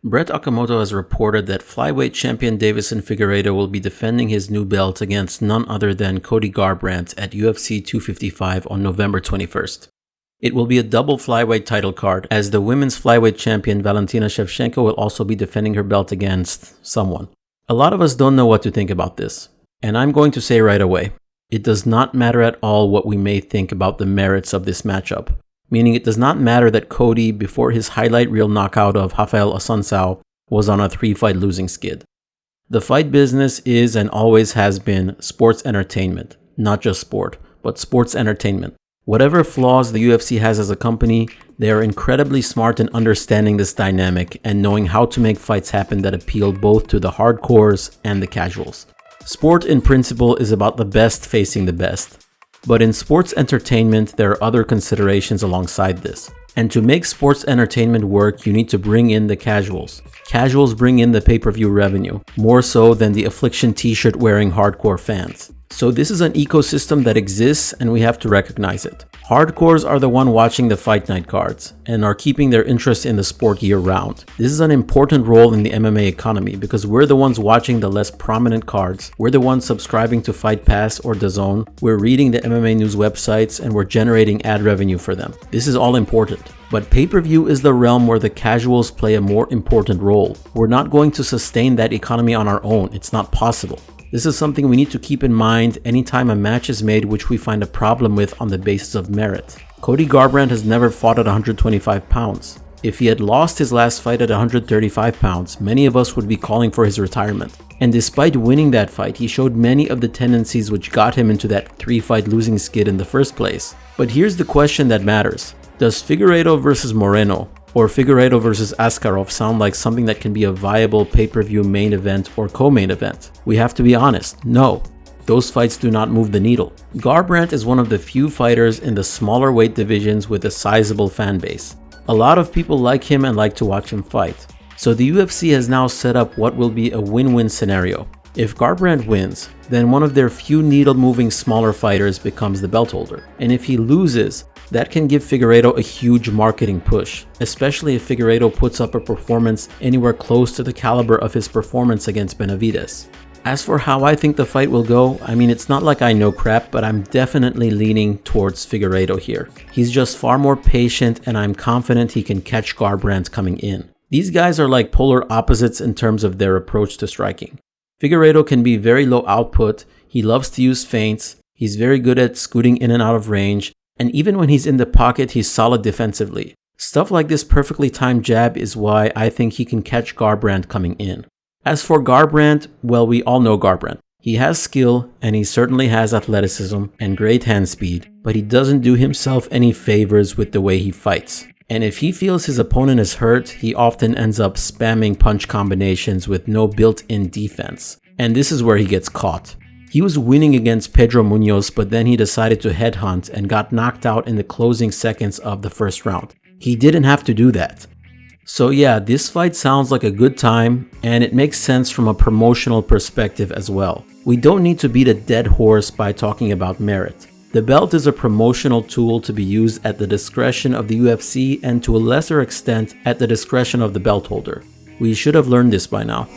Brett Okamoto has reported that flyweight champion Deiveson Figueiredo will be defending his new belt against none other than Cody Garbrandt at UFC 255 on November 21st. It will be a double flyweight title card, as the women's flyweight champion Valentina Shevchenko will also be defending her belt against someone. A lot of us don't know what to think about this, and I'm going to say right away, it does not matter at all what we may think about the merits of this matchup. Meaning it does not matter that Cody, before his highlight reel knockout of Rafael Assunção, was on a 3-fight losing skid. The fight business is and always has been sports entertainment. Not just sport, but sports entertainment. Whatever flaws the UFC has as a company, they are incredibly smart in understanding this dynamic and knowing how to make fights happen that appeal both to the hardcores and the casuals. Sport in principle is about the best facing the best. But in sports entertainment, there are other considerations alongside this. And to make sports entertainment work, you need to bring in the casuals. Casuals bring in the pay-per-view revenue, more so than the Affliction t-shirt wearing hardcore fans. So this is an ecosystem that exists and we have to recognize it. Hardcores are the one watching the fight night cards and are keeping their interest in the sport year round. This is an important role in the MMA economy because we're the ones watching the less prominent cards, we're the ones subscribing to Fight Pass or DAZN, we're reading the MMA news websites, and we're generating ad revenue for them. This is all important. But pay-per-view is the realm where the casuals play a more important role. We're not going to sustain that economy on our own. It's not possible. This is something we need to keep in mind anytime a match is made which we find a problem with on the basis of merit. Cody Garbrandt has never fought at 125 pounds. If he had lost his last fight at 135 pounds, many of us would be calling for his retirement. And despite winning that fight, he showed many of the tendencies which got him into that 3-fight losing skid in the first place. But here's the question that matters. Does Figueiredo versus Moreno or Figueiredo versus Askarov sound like something that can be a viable pay-per-view main event or co-main event? We have to be honest, no. Those fights do not move the needle. Garbrandt is one of the few fighters in the smaller weight divisions with a sizable fan base. A lot of people like him and like to watch him fight. So the UFC has now set up what will be a win-win scenario. If Garbrandt wins, then one of their few needle-moving smaller fighters becomes the belt holder. And if he loses, that can give Figueiredo a huge marketing push, especially if Figueiredo puts up a performance anywhere close to the caliber of his performance against Benavidez. As for how I think the fight will go, I mean, it's not like I know crap, but I'm definitely leaning towards Figueiredo here. He's just far more patient and I'm confident he can catch Garbrandt coming in. These guys are like polar opposites in terms of their approach to striking. Figueiredo can be very low output, he loves to use feints, he's very good at scooting in and out of range, and even when he's in the pocket, he's solid defensively. Stuff like this perfectly timed jab is why I think he can catch Garbrandt coming in. As for Garbrandt, well, we all know Garbrandt. He has skill, and he certainly has athleticism and great hand speed, but he doesn't do himself any favors with the way he fights. And if he feels his opponent is hurt, he often ends up spamming punch combinations with no built-in defense. And this is where he gets caught. He was winning against Pedro Munoz, but then he decided to headhunt and got knocked out in the closing seconds of the first round. He didn't have to do that. So yeah, this fight sounds like a good time, and it makes sense from a promotional perspective as well. We don't need to beat a dead horse by talking about merit. The belt is a promotional tool to be used at the discretion of the UFC and to a lesser extent at the discretion of the belt holder. We should have learned this by now.